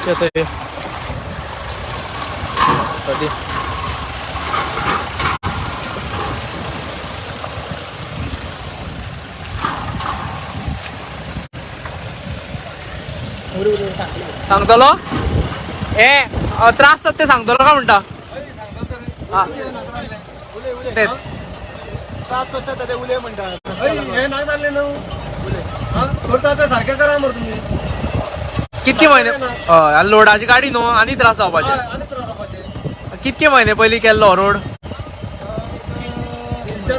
ते सांगतलो हे त्रास ते सांगतलो का म्हणता तेच त्रास कसा ते उले म्हणतात हे नाही चालले ना सारखे करा मग तुम्ही कितके महिने लोडाची गाडी न्हू आणि त्रास जावपाचे कितके महिने पयलीं केल्लो रोड 3-4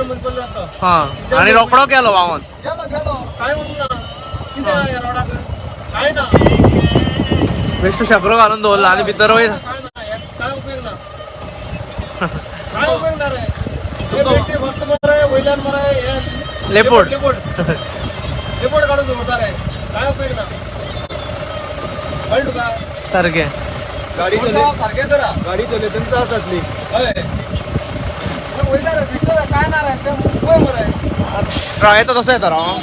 महिने पयलीं जाता हा आणि रोकडो केलो वावन गेलो काय म्हणून किती आहे या रोडाक काय ना बेश्टो शेपरो घालून दवरला आणि भितर वयर काय उपयोग ना काय उपयोग ना रे हे भेटते फक्त मराय वैल्यान मराय लेपोड लेपोड काढून जोडता रे काय उपयोग ना कळलं तुका सारखे गाडी सारखे करा गाडी चलयतना त्रास जातली वयल्यान भितर काय ना रे ते पळय मरे येता तसो येता राव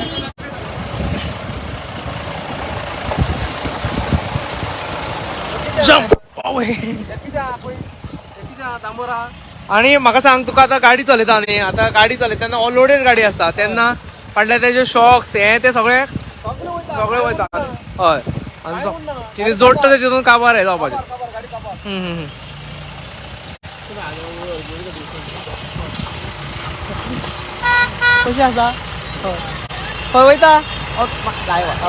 जम्प आणि म्हाका सांग तुका आता गाडी चलयता न्ही आता गाडी चलयता तेन्ना ऑललोडेड गाडी असता तेन्ना फाटल्या तेजे शॉक्स हे ते सगळे वयता हय आणि तो कितें जोडटा ते तितून काबार हे जावपाचें कशी आसा खंय वयता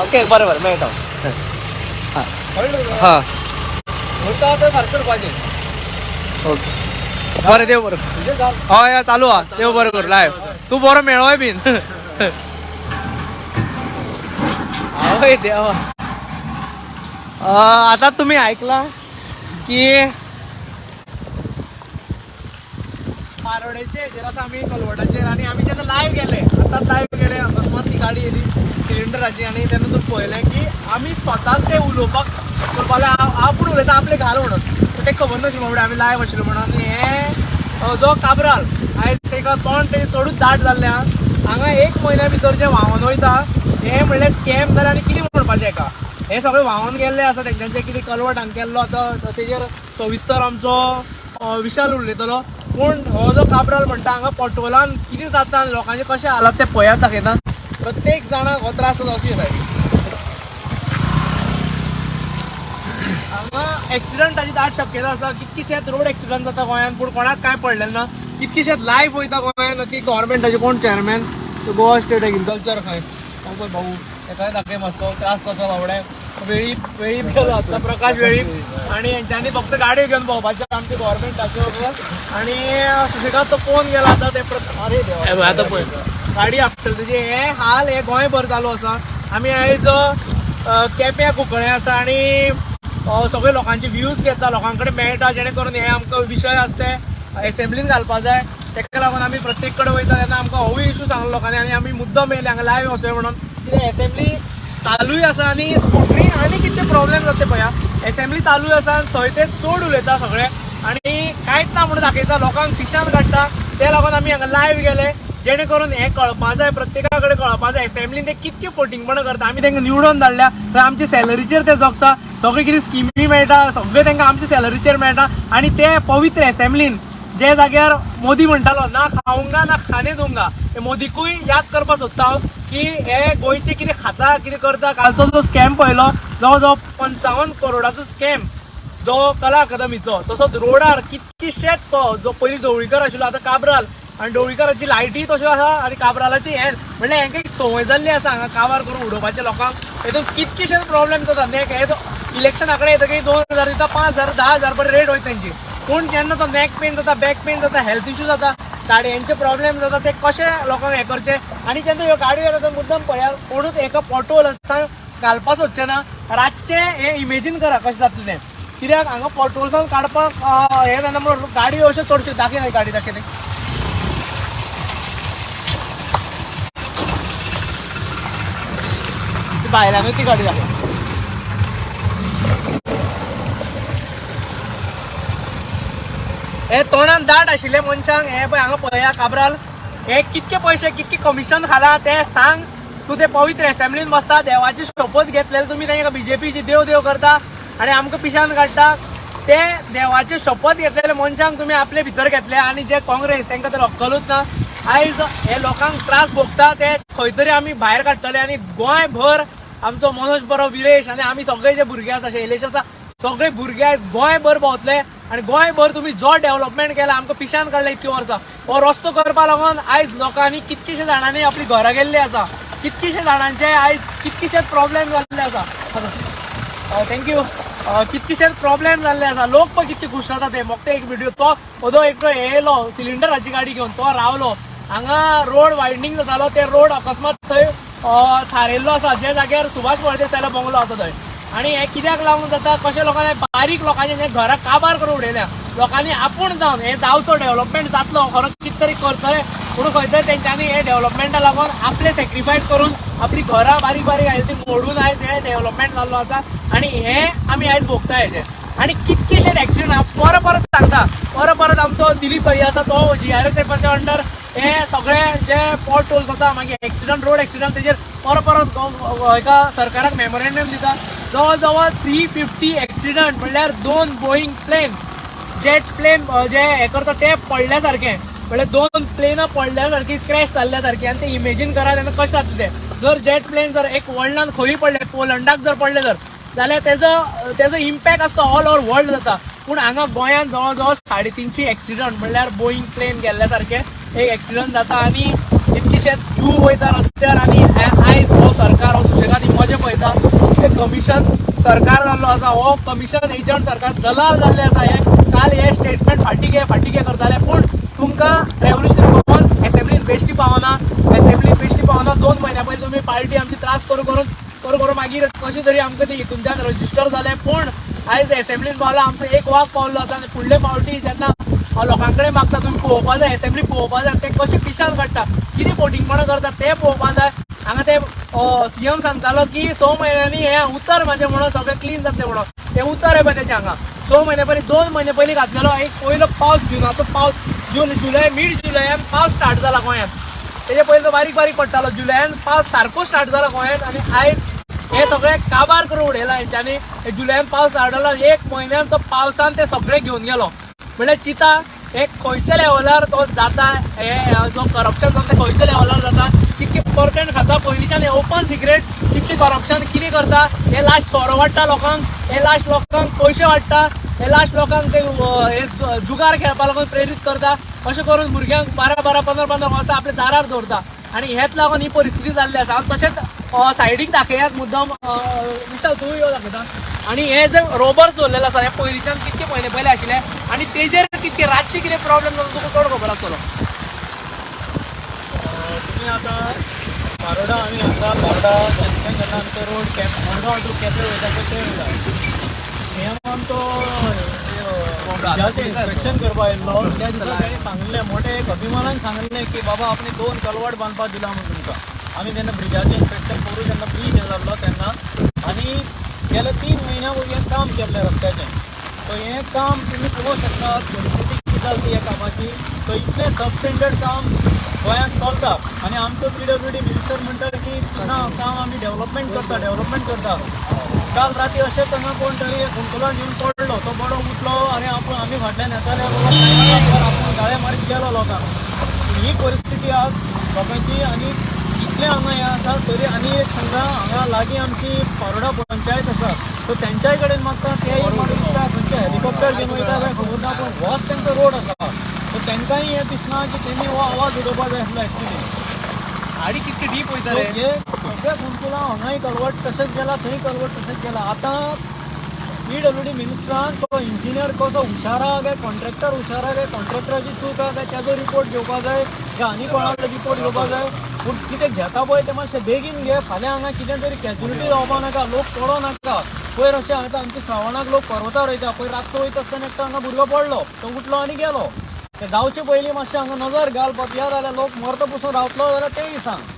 ओके बरें बरें मेळटा हा होता तर सारखं पाहिजे ओके बरें देव बरें हय चालू आहा देव बरें कर लायव तूं बरो मेळोय बीन हय देवा आता तुम्ही ऐकला की मारोडेचे हेजेर आसा आमी कलवटाचेर आणि आमी जेन्ना लायव्ह गेले आतांच लायव्ह गेले अकस्मात ती गाडी येयली सिलिंडराची आणि तेन्ना तूं पळयलें की आमी स्वताच ते उलोवपाक करपाक आपूण उलयता आपले घाल म्हणून ते खबर नाशिल्लें म्हणून आमी लायव्ह आशिल्लो म्हणून आनी हे जो काबराल आयज तेका तोंड ते चडूच दाट जाल्लें हांगा 1 म्हयन्या भितर जे व्हांवून वयता हे म्हणल्यार स्कॅम जाल्यार आनी कितें म्हणपाचें हेका हे सगळे व्हांवून गेल्ले आसा तेंच्यांचे कितें कलवट हांगा केल्लो आतां तेजेर सविस्तर आमचो विशाल उलयतलो पूण हो जो काबराल म्हणटा हांगा पटोलान कितें जाता आनी लोकांचे कशें हालत ते पळयात दाखयता प्रत्येक जाणाक हो त्रास अशी जाय हांगा एक्सिडंटाची दाट शक्यता आसा कितकीशेच रोड एक्सिडंट जाता गोंयांत पूण कोणाक काय पडलें ना कितकीशेच लायफ वयता गोंयांत ती गव्हर्मेंटाचे कोण चेअरमॅन गोवा स्टेट एग्रीकल्चर खंय पळय भाऊ तेकाय दाखय मातसो त्रास जाता बावड्याक वेळी गेलो आतां प्रकाश वेळी आणि हेंच्यांनी फक्त गाडयो घेवन भोंवपाचें आमचे गव्हर्मेंटाच्यो आणि सुशेगाद तो पोवन गेला आतां ते अरे देवा आतां पळय गाडी आपटली तेजे हे हाल हे गोंयभर चालू आसा आमी आयज केप्यां कुंकळ्ळें आसा आणि सगळे लोकांचे व्ह्यूज घेता लोकां कडेन मेळटा जेणे करून हे आमकां विशय आसा ते एसेंब्लीन घालपा जाय तेका लागून आमी प्रत्येक कडेन वयता तेन्ना आमकां होवूय इशू सांगलो लोकांनी आनी आमी मुद्दम येयले हांगा लायव्ह वचूया म्हणून कित्याक एसेंब्ली चालूय आसा आनी स्कूटरी आनी कितें प्रॉब्लेम जाता ते पळया एसेंब्ली चालूय आसा थंय ते चड उलयता सगळे आनी कांयच ना म्हणून दाखयता लोकांक फिशान काडटा ते लागून आमी हांगा लायव्ह गेले जेणे करून हे कळपा जाय प्रत्येका कडेन कळपा जाय एसेंब्लीन ते कितके फोटिंगपणां करता आमी तांकां निवडून धाडल्या तर आमच्या सॅलरीचेर ते जगता सगळे कितें स्किमी मेळटा सगळे तांकां आमच्या सॅलरीचेर मेळटा आनी ते पवित्र एसेंब्लीन जे जाग्यार मोदी म्हणटालो ना खाऊंगा ना खाणे दूंगा हे मोदीकूय याद करपा सोदता हांव की हे गोंयचे कितें खाता कितें करता कालचो जो स्कॅम पळयलो जवळ जवळ 55 करोडाचो स्कॅम जो कला अकादमीचो तसोच रोडार कितकीशेच तो जो पयलीं ढवळीकर आशिल्लो आतां काबराल आणि ढवळीकराची लायटी तश्यो आसा आनी काबरालाची हें म्हणल्यार हेंका एक संवय जाल्ली आसा हांगा काबार करून उडोवपाचे लोकांक हेतून कितकेशेच प्रॉब्लेम जाता नेक हे इलेक्शना कडेन येतकीर 2000 दिता 5000 10,000 पर्यंत रेट वयता तेंची पूण जेन्ना तो नॅक पेन जाता बॅक पेन जाता हेल्थ इश्यू जाता गाडयांचे प्रॉब्लेम जाता ते कशे लोकांक हें करचे आनी जेन्ना ह्यो गाडयो येता तो मुद्दम पळया कोणूच एका पोटोल आसा घालपा सोदचे ना रातचे हे इमेजीन करा कशें जातलें तें कित्याक हांगा पोटोल्सान काडपाक हें जाता म्हणून गाडयो अश्यो चडश्यो दाखयनाय गाडी दाखयते भायल्यानूच ती गाडी दाखय हे तोंडान दाट आशिल्ले मनशांक हे पळय हांगा पळया काबराल हे कितके पयशे कितके कमिशन खाला ते सांग तूं ते पवित्र एसेंब्लीन बसता देवाची शपथ घेतलेली तुमी तांकां बीजेपीची देव देव करता आणि आमकां पिशान काडटा ते देवाचे शपथ घेतलेले मनशांक तुम्ही आपले भितर घेतले आणि जे काँग्रेस तांकां तर अक्कलूच ना आयज हे लोकांक त्रास भोगता ते खंय तरी आमी भायर काडटले आणि गोंयभर आमचो मनोज बरो विरेश आणि आमी सगळे जे भुरगे आसा शैलेश आसा सगळे भुरगे आयज गोंयभर भोंवतले आणि गोंयभर तुम्ही जो डेव्हलपमेंट केला आमकां पिशान काडला इतकी वर्सां हो रस्तो करपा लागून आयज लोकांनी कितकीशे जाणांनी आपली घरां गेल्ली आसा कितकीशे जाणांचे आयज कितकीशेच प्रॉब्लेम जाल्ले आसा थँक्यू कितकीशेच प्रॉब्लेम जाल्ले आसा लोक पण कितके खुश जाता ते मोगते एक व्हिडिओ तो ओदो एक येयलो सिलिंडराची गाडी घेवन तो रावलो हांगा रोड वायडनींग जातालो ते रोड अकस्मात थंय थारयल्लो आसा जे जाग्यार सुभाष फळदेसायलो बंगलो आसा थंय आणि हे कित्याक लागून जाता कशे लोकांनी बारीक लोकांचे जे घरां काबार करून उडयल्या लोकांनी आपूण जावन हे जावचो डेव्हलपमेंट जातलो खरो कितें तरी करतले पूण खंय तरी तेंच्यांनी हे डेव्हलपमेंटा लागून आपले सॅक्रिफायस करून आपली घरां बारीक बारीक आयज ती मोडून आयज हे डेव्हलपमेंट जाल्लो आसा आणि हे आमी आयज भोगता हेचे आणि कितकेशे एक्सिडेंट परत परत सांगता परत आमचो दिलीप भैया आसा तो GRSFच्या अंडर हे सगळे जे पॉट टोल्स आसा मागीर एक्सिडंट रोड एक्सिडंट तेजेर परत एका सरकाराक मेमोरेंडम दिता जवळ जवळ 350 एक्सिडंट म्हणल्यार 2 बोईंग प्लेन जेट प्लेन जे हे करता ते पडल्या सारखे म्हणल्यार 2 प्लेनां पडल्या सारखी क्रॅश जाल्ल्या सारखी आणि ते इमेजीन करा तेन्ना कशें जातलें ते जर जेट प्लेन जर एक वर्ल्डान खंयी पडले पोलंडाक जर पडले जाल्यार तेजो इम्पॅक्ट आसता ऑल ओवर वर्ल्ड जाता पूण हांगा गोंयांत जवळ जवळ 350 एक्सिडंट म्हणल्यार बोईंग प्लेन गेल्ल्या सारखे एक एक्सिडंट जाता आणि कितकीशे जीव वयता रस्त्यार आणि आयज हो सरकार हो सुशेगाद मजा पळयता हे कमिशन सरकार जाल्लो आसा हो कमिशन एजंट सरकार दलाल जाल्ले आसा हे काल हे स्टेटमेंट फाटीके करताले पूण तुमकां रेव्होल्युशनरी वॉन्स असेंब्लीन बेश्टी पावना 2 महिन्या पयलीं तुमी पार्टी आमची त्रास करून मागीर कशें तरी आमकां ते हितूंच्यान रजिस्टर जाले पूण आयज असेंब्लीन पावला आमचो एक वाक पावलो आसा आनी फुडले फावटी जेन्ना लोकां कडेन मागता तुमी पळोवपा जाय असेंब्ली पळोवपा जाय ते कशें पिशान काडटा कितें फोटिंगपणां करता ते पळोवपा जाय हांगा ते CM सांगतालो की 6 महिन्यांनी हे उतर म्हणजे म्हणून सगळें क्लीन जातलें म्हणून ते उतर आहे तेचे हांगा 6 महिने पयलीं 2 महिने पयलीं घातलेलो एक पयलो पावस जुनाचो पावस जुलय मिड जुलयान पावस स्टार्ट जाला गोंयांत तेजे पयलीं तो बारीक पडटालो जुलयान पावस सारको स्टार्ट जाला गोंयांत आनी आयज हे सगळे काबार करून उडयला हेंच्यांनी जुलयान पावस स्टार्ट जाला 1 म्हयन्यान तो पावसान ते सगळे घेवन गेलो म्हणल्यार चिता हे खंयच्या लेवलार तो जाता हे जो करप्शन जाता ते खंयच्या लेवलार जाता कितके पर्सेंट खाता पयलींच्यान हे ओपन सिक्रेट कितके करप्शन कितें करता हे लास्ट सोरो वाडटा लोकांक हे लास्ट लोकांक पयशे वाडटा हे लास्ट लोकांक ते हे जुगार खेळपा लागून प्रेरीत करता अशें करून भुरग्यांक 12-15 वर्सां आपल्या दारार दवरता आणि हेच लागून ही परिस्थिती जाल्ली आसा तशेंच सायडीक दाखयात मुद्दाम विशाल तूं यो दाखयता आणि हे जे रोबर्स दवरलेले आसा हे पयलींच्यान कितके म्हयने पयले आशिल्ले आणि तेजेर कितके रातचे कितें प्रॉब्लेम जाता तुका चड खबर आसतलो तुम्ही आता बारोडा आम्ही हांगा बारोडा जंक्शन जेन्ना आमचो रोड मडगांव टू केपें वयता ते वयता CM तो इन्स्पेक्शन करपा आयिल्लो त्या दिसा ताणें सांगलें मोठे एक अभिमानान सांगलें की बाबा आपणे 2 कलवट बांदपाक दिला म्हणून तुमकां आमी जेन्ना ब्रिजाचें इन्स्पेक्शन करूं जेन्ना ब्रीज हे जाल्लो तेन्ना आनी गेल्या 3 महिन्या वयल्यान काम केल्लें रस्त्याचें सो हें काम तुमी पळोवंक शकतात परिस्थिती कितें जाली ह्या कामाची सो इतलें सबस्टँडर्ड काम गोंयांत चलता आनी आमचो PWD मिनिस्टर म्हणटा की ना काम आमी डेव्हलपमेंट करता काल राती अशेंच हांगा कोण तरी गुंतुलान येवन पडलो तो बरो उठलो आनी आमी फाटल्यान येताले बाबा आपूण गाळे मारीत गेलो लोकांक ही परिस्थिती आज लोकांची आनी इतले हांगा हें आसा तरी आनी एक सांगा हांगा लागीं आमची बारोडा पंचायत आसा सो तेंच्याय कडेन मागता तेय म्हाका दिसता खंयचे हेलिकॉप्टर घेवन वयता काय खबर ना पूण होच तेंचो रोड आसा सो तेंकांय हें दिसना की तेमी हो आवाज उडोवपाक जाय आसलो एक्चुली आणि कितके डीप वयता रे हे सगळ्या गुंतुला हांगाय कलवट तशेंच गेला थंय कलवट तशेंच गेला आतां PWD मिनिस्टरान तो इंजिनियर कसो हुशारा काय कॉन्ट्रॅक्टर हुशारा काय कॉन्ट्रॅक्टराची चूक आहा काय त्याचो रिपोर्ट घेवपाक जाय काय आनी कोणाचो रिपोर्ट घेवपाक जाय पूण कितें घेता पळय तें मातशें बेगीन घे फाल्यां हांगा कितें तरी कॅज्युलिटी जावपा नाका लोक पडो नाका पयर अशें आतां आमच्या श्रावणाक लोक पर्वतार वयता पयर रातचो वयता आसतना एकटो हांगा भुरगो पडलो तो उठलो आनी गेलो ते जावचे पयलीं मातशें हांगा नजर घालपाक या जाल्यार लोक मरता पसून रावतलो जाल्यार तेंय सांग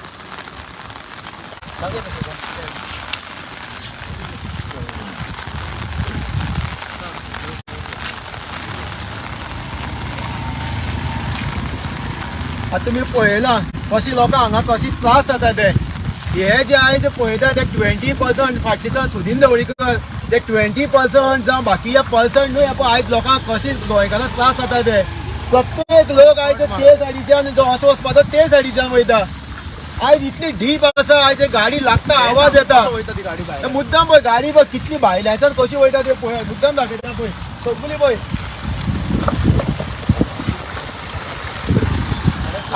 आता तुम्ही पळयलां कशी लोकां हांगा कशी त्रास जाता ते हे जे आयज पळयता ते 20% फाटलीसान सुदीन ढवळीकर ते 20% जावं बाकीचे पर्संट न्हू पळय आयज लोकांक कशी गोंयकारांक त्रास जाता ते प्रत्येक लोक आयज ते सायडीच्यान जो असो वचपाचो ते सायडीच्यान वयता आयज इतली ढीप आसा आयज गाडी लागता आवाज येता वयता ती गाडी भायर. मुद्दाम पळय गाडी पळय कितली भायल्याच्यान कशी वयता ते पळय मुद्दाम दाखयता पळय सगळी पळय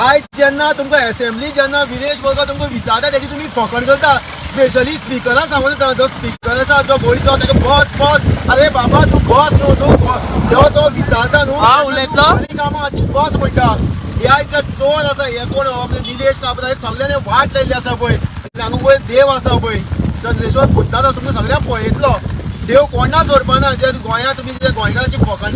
आयज जेन्ना तुमकां असेंब्ली जेन्ना विदेश वर्ग तुमकां विचारता त्याची तुम्ही फकड करता स्पेशली स्पिकरां सांगून येता जो स्पीकर आसा जो गोंयचो ताका बस बस अरे बाबा तूं बस न्हू तूं जेव्हा तो विचारता न्हू उलयतलो? कामां खातीर बस म्हणटा हे आयज चोर आसा हे कोण आपले निलेश कामत हे सगळ्यांनी वाट लायिल्ली आसा पळय हांगा वयर देव आसा पळय चंद्रेश्वर बुद्धाचा तुमकां सगळ्यांक पळयतलो देव कोणा सोडपाना जे गोंयांत तुमी जे गोंयकारांची फकड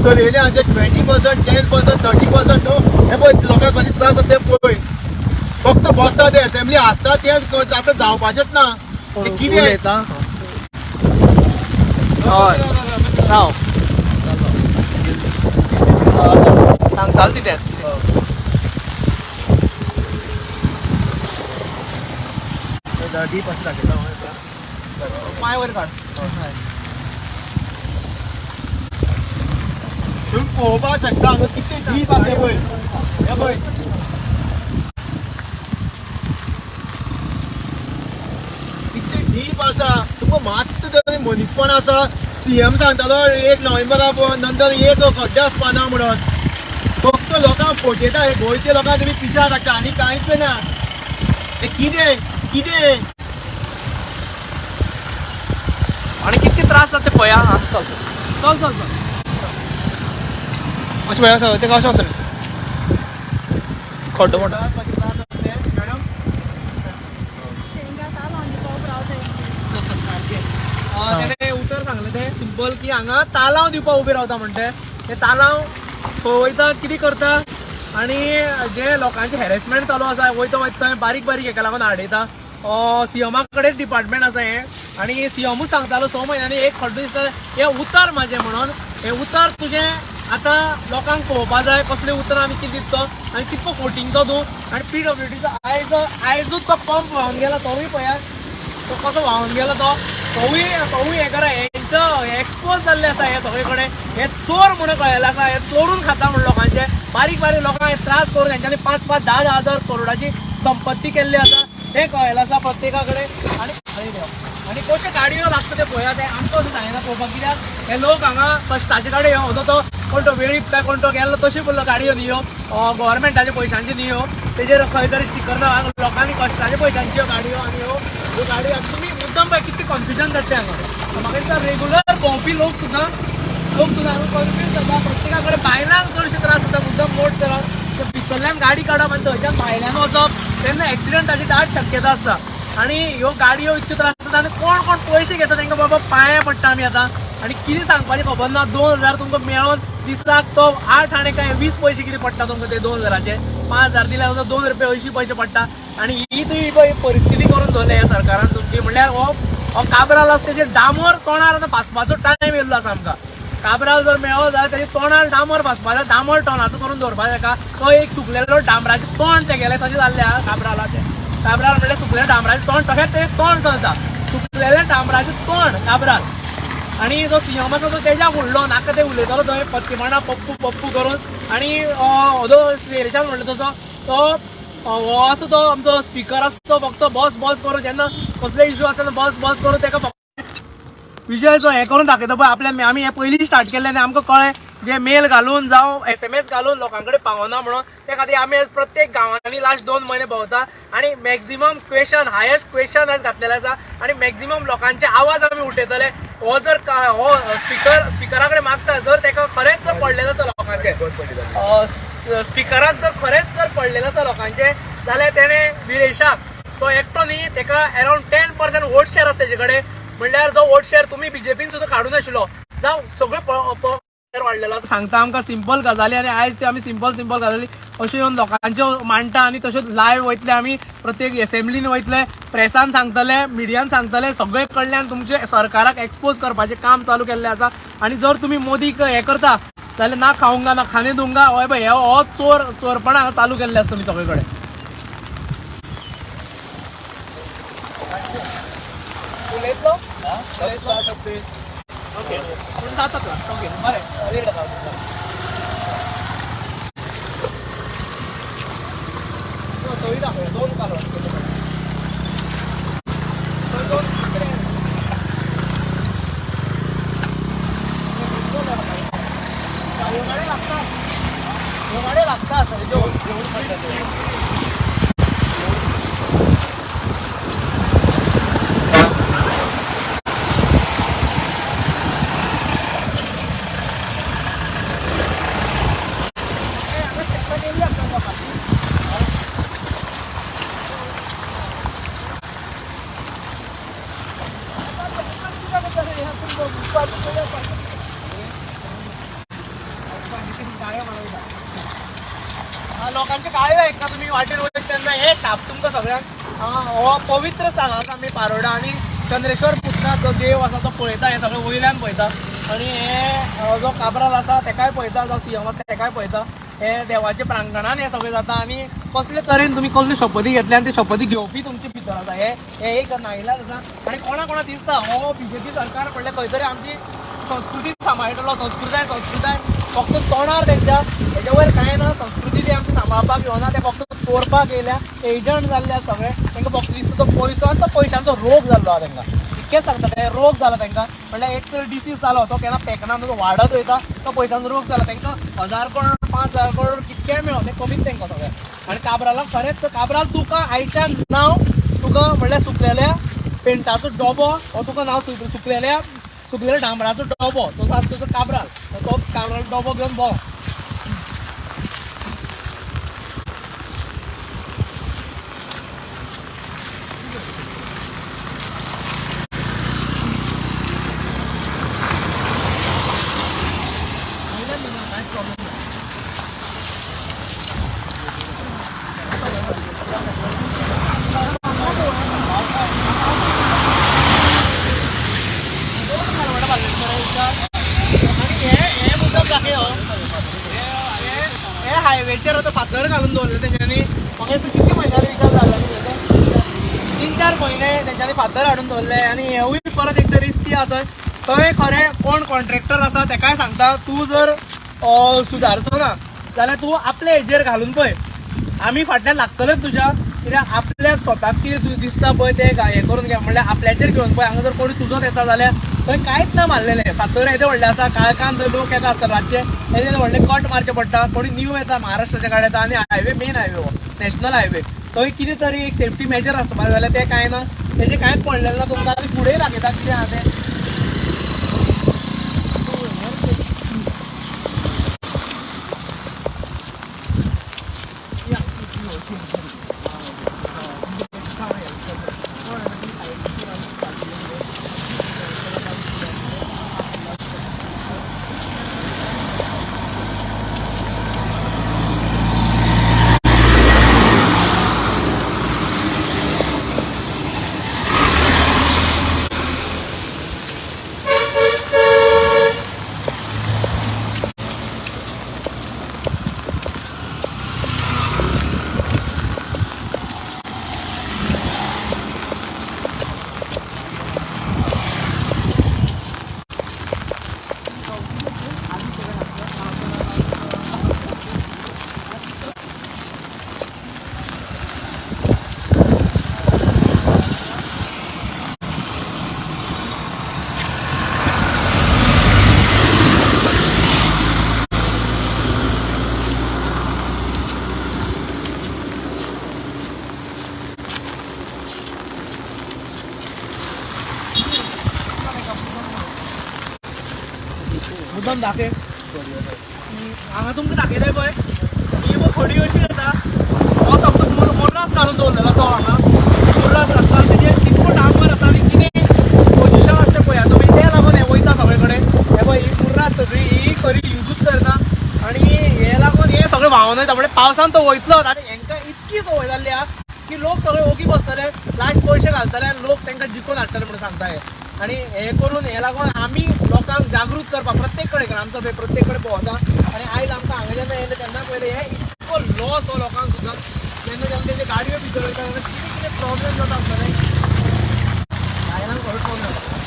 चलयले जे 20% 10% 30% न्हू हे पळय लोकांक कशे त्रास जाता ते पळय फक्त बसता ते असेंब्ली आसता ते आतां जावपाचेच ना ते कितें उलयता? हय राव सांगताल ती तेच डीप असं दाखयता पांय वयर काड. तुम्ही पळोवपाक शकता हांगा कितले डीप आसा पळय हे पळय कितले डीप आसा तुमकां मात्त तरी मनीसपण आसा सीएम सांगतालो 1 नोव्हेंबरा नंतर एक खड्डे आसपाना म्हणून फक्त लोकांक फटयता हे गोंयच्या लोकांक तुमी पिशा काडटा आनी कांयच ना हे कितें कितें आणि किती त्रास जाता ते पळया. हा चल चल चल चल अशें पळय असं तेका अशें वचून खड्डो मोठो मॅडम तेणे उतर सांगलें ते सिंपल की हांगा तालांव दिवपाक उबे रावता म्हणटे ते तालांव वयता कितें करता आनी जे लोकांचे हॅरेसमेंट चालू आसा वयता वयता थंय बारीक बारीक हेका लागून आडयता. सीएमा कडेन डिपार्टमेंट आसा हे आनी सीएमूच सांगतालो 6 म्हयन्यांनी एक खड्डो दिसता हे उतर म्हाजें म्हणून हे उतर तुजें आतां लोकांक पळोवपा जाय कसलें उतर आमी कितें दिता आनी कितको फोटींग तो तूं आनी PWDचो आयजूच तो पंप व्हांवन गेला तोवूय पळया तो कसो व्हांवन गेलो तोवूय हे करा हेंचो एक्सपोज जाल्ले आसा हे सगळे कडेन हे चोर म्हणून कळयलें आसा हे चोरून खाता म्हणून लोकांचे बारीक बारीक लोकांक हे त्रास करून हेंच्यांनी 5-5, 10-10 हजार करोडाची संपत्ती केल्ली आसा हे कळयलें आसा प्रत्येका कडेन. आनी कशे गाडयो लागता ते पळया ते आमकां अशें जायना पळोवपाक कित्याक हे लोक हांगा कश्टाचे गाडयो येवन तो कोण तो वेळीप काय कोण तो गेल्लो तशी पडलो गाडयो न्ही ह्यो गव्हर्मेंटाच्या पयशांची न्ही ह्यो तेजेर खंय तरी स्टिकर ना लोकांनी कश्टाच्या पयशांच्यो गाडयो आनी ह्यो गाडयो तुमी मुद्दम पळय कितलें कन्फ्युजन जाता हांगा म्हाका दिसता रेगुलर भोंवपी लोक सुद्दां हांगा कन्फ्यूज जाता प्रत्येका कडेन बायलांक चडशे त्रास जाता मुद्दम मोट करप भितरल्यान गाडी काडप आनी थंयच्यान भायल्यान वचप तेन्ना एक्सिडेंटाची दाट शक्यता आसता. आनी ह्यो गाडयो इतक्यो त्रास जाता आनी कोण कोण पयशे घेता तांकां बाबा पांया पडटा आमी आतां आनी कितें सांगपाचें खबर ना 2000 तुमकां मेळोन दिसाक तो 8 आनी काय 20 पयशे कितें पडटा तुमकां ते 2000चे 5000 दिल्यार सुद्दां 2 रुपया 80 पयशे पडटा आनी ही तुमी पळय परिस्थिती करून दवरल्या ह्या सरकारान तुमची म्हणल्यार हो काबराल आसा तेजेर डामर तोंडार आतां भाजपाचो टायम येयल्लो आसा आमकां. काबराल जर मेळ्ळो जाल्यार तेजे तोंडार डामर भाजपा जाय डामर टोनाचो करून दवरपा जाय तो एक सुकलेलो डांबराचें तोंड तें गेलें तशें जाल्लें आहा काबरालाचें. काबराल म्हणल्यार सुकलेल्या डांबराचें तोंड तशेंच तें तोंड चलता सुकलेल्या डांबराचें तोंड काबराल आनी जो सीएम आसा तो तेज्या फुडलो नाका ते उलयतालो थंय पत्तीपणा पप्पू पप्पू करून आनी ओदो सिरेशान म्हणलो तसो तो हो असो तो आमचो स्पिकर आसा तो फक्त बस बस करून जेन्ना कसले इश्यू आसता बस बस करून ताका विजयचो हे करून दाखयता पळय आपल्या आमी हे पयलीं स्टार्ट केल्लें आनी आमकां कळ्ळें जे मेल घालून जावं SMS घालून लोकां कडेन पावना म्हणून ते खातीर आमी प्रत्येक गांवांनी लास्ट 2 म्हयने भोंवता आनी मॅक्झिमम क्वेश्चन हायेस्ट क्वेश्चन आयज घातलेले आसा आनी मॅक्झिमम लोकांचे आवाज आमी उठयतले. हो जर हो स्पिकरा कडेन मागता जर ताका खरेंच जर पडलेलो आसा लोकांचे स्पिकराक जर खरेंच जर पडलेलो आसा लोकांचे जाल्यार तेणे विरेशाक तो एकटो न्ही ताका अरावंड 10% वोट शेअर आसा तेजे कडेन म्हणल्यार जो वोट शेअर तुमी बीजेपीन सुद्दां काडून आशिल्लो जावं सगळे वाडलेलो सांगता आमकां सिंपल गजाली आनी आयज ते आमी सिंपल गजाली अश्यो येवन लोकांच्यो मांडटा आनी तश्योच लायव्ह वयतले आमी प्रत्येक असेंब्लीन वयतले प्रेसान सांगतले मिडियान सांगतले सगळे कडल्यान तुमचे सरकाराक एक्सपोज करपाचें काम चालू केल्लें आसा. आनी जर तुमी मोदीक हें करता जाल्यार ना खाऊंगा ना खाने दूंगा हय पळय हो चोरपणा चालू केल्ले आसा तुमी सगळे कडेन. उलयतलो ओके पूण जाता तर ओके बरें रेट आसा थंय दाखय 2 कालवां थंय 2 गाडी लागता सर जेवण लोकांचे काळे ऐकता तुम्ही वाटेर वयता तेन्ना हे शाप तुमकां सगळ्यांक हो पवित्र स्थान आसा आमी पारोडा आनी चंद्रेश्वर पुतना जो देव आसा तो पळयता हे सगळें वयल्यान पळयता आनी हे जो काबराल आसा तेकाय पळयता जो सीएम आसा तेकाय पळयता हे देवाच्या प्रांगणान हे सगळें जाता आनी कसले तरेन तुमी कसली शपथी घेतल्या आनी ते शपथी घेवपी तुमचे भितर आसा हे एक नाइलाज आसा आनी कोणा कोणा दिसता हो बीजेपी सरकार पडले खंय तरी आमची संस्कृती सांबाळटलो संस्कृताय फक्त तोंडार तेंच्या हेच्या वयर कांय ना संस्कृती ती आमची सांबाळपाक येवना ते फक्त चोरपाक येयल्या एजंट जाल्ले सगळे तांकां फक्त दिसता तो पयसो आनी तो पयशांचो रोग जाल्लो आहा तांकां इतकेंच सांगता ते रोग जाला तांकां म्हणल्यार एक तर डिसीज जालो तो केन्ना पेकना तो वाडत वयता तो पयशांचो रोग जाला तांकां 1000 करोड 5000 करोड कितकेय मेळो ते कमीच तांकां सगळें आनी काबरालाक खरेंच काबराल तुका आयच्यान नांव तुका म्हणल्यार सुकलेल्या पेंटाचो डबो हो तुका नांव सुकलेल्या डांबराचो डबो तो सात तुजो काबराल तो काबराल डबो घेवन भोंव हायवेचेर आतां फातर घालून दवरले तेंच्यांनी म्हाका दिसता कितके म्हयन्यार विचार जाल्लो न्ही 3-4 म्हयने तेंच्यांनी फातर हाडून दवरले आनी हेवूय परत एकदा रिस्की आसा थंय खरें कोण कॉन्ट्रॅक्टर आसा तेकाय सांगता तूं जर सुदारचो ना जाल्यार तूं आपल्या हेजेर घालून पळय आमी फाटल्यान लागतलेच तुज्या कित्याक आपल्याक स्वताक कितें दिसता पळय ते हें करून घे म्हणल्यार आपल्याचेर घेवन पळय हांगा जर कोणी तुजोच येता जाल्यार थंय कांयच ना मारलेलें फातर येदे व्हडलें आसा काळखान जर लोक येता आसता रातचे येदे व्हडले कट मारचे पडटा कोणी न्यू येता महाराष्ट्राच्या गाडी येता आनी हायवे मेन हायवे हो नॅशनल हायवे थंय कितें तरी एक सेफ्टी मेजर आसपाक जाल्यार ते कांय ना तेजें कांयच पडलेलें ना तुमकां आनी फुडेंय दाखयता कितें आहा तें मुद्दाम दाखय हांगा तुमकां दाखयलें पळय ही खडी अशी येता हो फक्त मोर्रास घालून दवरलेलो आसा हांगा मोर्रास घातला तेजेर कितको डांबर आसा आनी कितें पोजिशन आसा तें पळया तुमी तें लागून हें वयता सगळे कडेन हे पळय ही मोर्रास सगळी ही खरी यूजूच करता आनी हे लागून हे सगळें व्हांवन वयता म्हणजे पावसान तो वयतलोच आनी हेंकां इतकी संवय जाल्ली आहा की लोक सगळे ओगी बसतले लास्ट पयशे घालतले आनी लोक तांकां जिखून हाडटले म्हणून सांगता हे आनी हे करून हे लागून आमी लोकांक जागृत करपाक प्रत्येक कडेन ग्रामसभे प्रत्येक कडेन भोंवता आनी आयज आमकां हांगा जेन्ना येयलें तेन्ना पयलें हे इतको लॉस हो लोकांक सुद्दां जेन्ना तेंचे गाडयो भितर वयता तेन्ना कितें कितें प्रॉब्लेम जाता आसतले फायनल कळटलो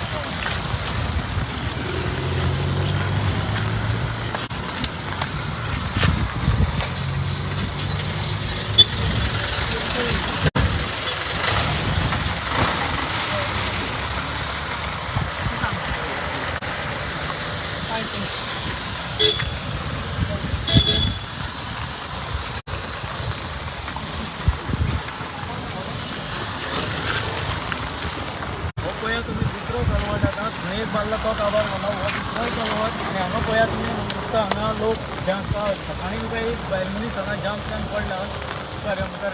हो पळया तुम्ही दुसरो कलवट आतां थंय एक बांदला तो काबार म्हणा हो दुसरोय कलवट आनी हांगा पळया तुमी म्हाका दिसता हांगा लोक जांकां सकाळीं तुका एक भायर मनीस हांगा जाम त्यान पडला मुखार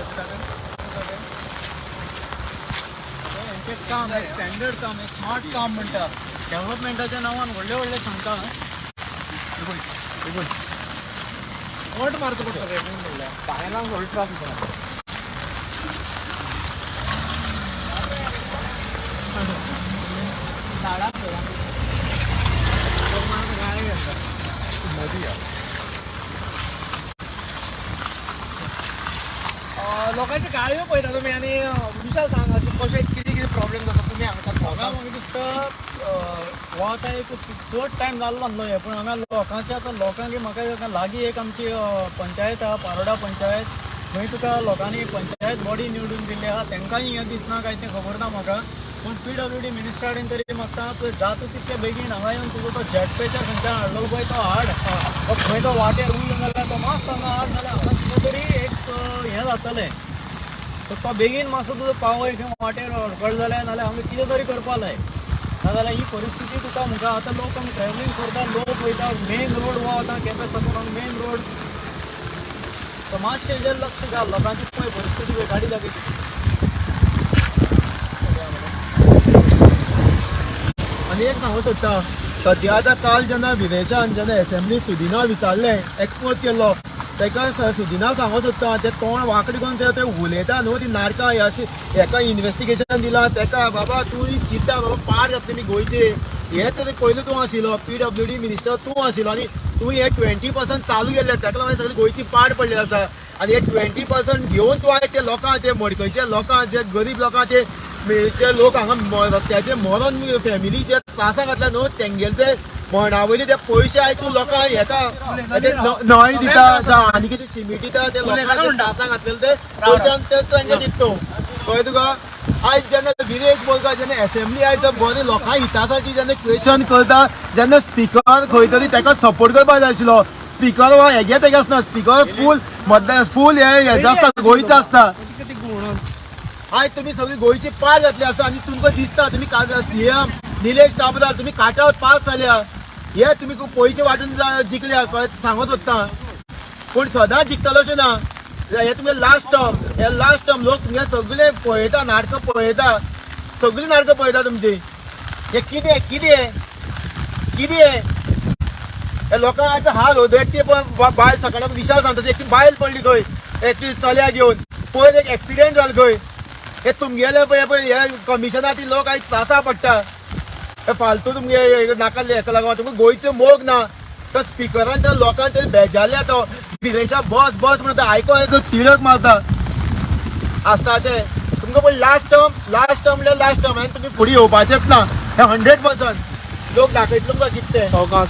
हेंचें काम स्टँडर्ड काम स्मार्ट काम म्हणटा डेव्हलपमेंटाच्या नांवान व्हडले व्हडले सांगता ओट मारचो पडटा रे म्हणल्यार पांयांक व्हडलो त्रास जाता झाडाक गाळे घेता लोकांची गाळयो पळयता तुमी आनी विशाल सांगा कशें कितें कितें प्रॉब्लेम जाता तुमी हांगा हांगा म्हाका दिसता हो आतां एक चड टायम जाल्लो न्हू हे पूण हांगा लोकांचे आतां लोकांक म्हाका लागीं एक आमची पंचायत आहा पारोडा पंचायत थंय तुका लोकांनी पंचायत बॉडी निवडून दिल्ली आहा तेंकांय हें दिसना काय तें खबर ना म्हाका पूण PWD मिनिस्टरान तरी म्हाका तुवें जाता तितके बेगीन हांगा येवन तुजो तो जेटपेच्या खंयच्यान हाडलो पळय तो हाड खंय तो वाटेर उरलो जाल्यार तो मातसो हांगा हाड नाल्यार हांगा कितें तरी एक हें जातलें तो बेगीन मातसो तुजो पावय खंय वाटेर हडकड जाल्यार नाल्यार हांगा कितें तरी करपा लाय नाजाल्यार ही परिस्थिती तुका मुखार आतां लोक हांगा ट्रॅव्हलिंग करता लोक वयता मेन रोड हो आतां केपें साकून हांगा मेन रोड तो मातशें हेजेर लक्ष घाल लोकांची पळय परिस्थिती पळय गाडी दाखयची आनी एक सांगूं सोदता सद्या आतां काल जेन्ना विदेशान जेन्ना एसेंब्ली सुदिना विचारलें एक्सपोर्ट केल्लो तेका सुदिना सांगूं सोदता तें तोंड वांकडें करून ते उलयता न्हू ती नाटकां हेका इन्वेस्टिगेशन दिलां तेका बाबा तूं चिंता बाबा पाड जाता तुमी गोंयचे हें तरी पयलीं तूं आशिल्लो PWD मिनिस्टर तूं आशिल्लो आनी तूं हे 20% चालू केल्लें तेका लागून सगळी गोंयची पाड पडली आसा आनी हे 20% घेवन तूं आयज ते लोकांक ते मडकयच्या लोकांक जे गरीब लोकांक ते लोक हांगा रस्त्याचे मरण फॅमिली जे त्रासां घातल्या न्हू तेंगेले ते मरणा वयले ते पयशे आयज तूं लोकांक हेका न्हंय दिता जावं आनी कितें सिमीट दिता ते लोकांक त्रासां घातलेले ते पयशान ते तांकां दिता कळ्ळें तुका आयज जेन्ना विदेश बोलता जेन्ना एसेंब्ली आयज बरी लोकां हितासाठी जेन्ना क्वेश्चन करता जेन्ना स्पिकर खंय तरी तेका सपोर्ट करपाक जाय आशिल्लो स्पिकर वा हेगे तेगे आसना स्पिकर फूल हेजे आसता गोंयचो आसता आयज तुमी सगळी गोंयची पाड जातली आसता आनी तुमकां दिसता तुमी CM निलेश काब्राल तुमी काटावर पास जाल्या हे तुमी पयशे वांटून जिखल्या सांगो सोदता पूण सदां जिखतलो अशें ना हे तुमगे लास्ट टर्म लोक तुमगे सगळे पळयता नाटकां पळयता सगळीं नाटकां पळयता तुमची हे कितें हे लोकांचो हाल हो एकटी बायल सकाळी विशाल सांगता एकटी बायल पडली खंय एकटी चल्या घेवन पयर एक एक्सिडेंट जालो खंय हे तुमगेले पळय हे कमिशनां ती लोक आयज त्रासा पडटा हे फालतू तुमगे नाका हेका लागून तुमकां गोंयचो मोग ना तो स्पिकरान त्या लोकांक ते बेजारल्या तो विदेशाक बस म्हणटा आयको तिडक मारता आसता ते तुमकां पळय लास्ट टर्म आनी तुमी फुडें येवपाचेच ना हे 100% लोक दाखयतले तुमकां कितें सवकां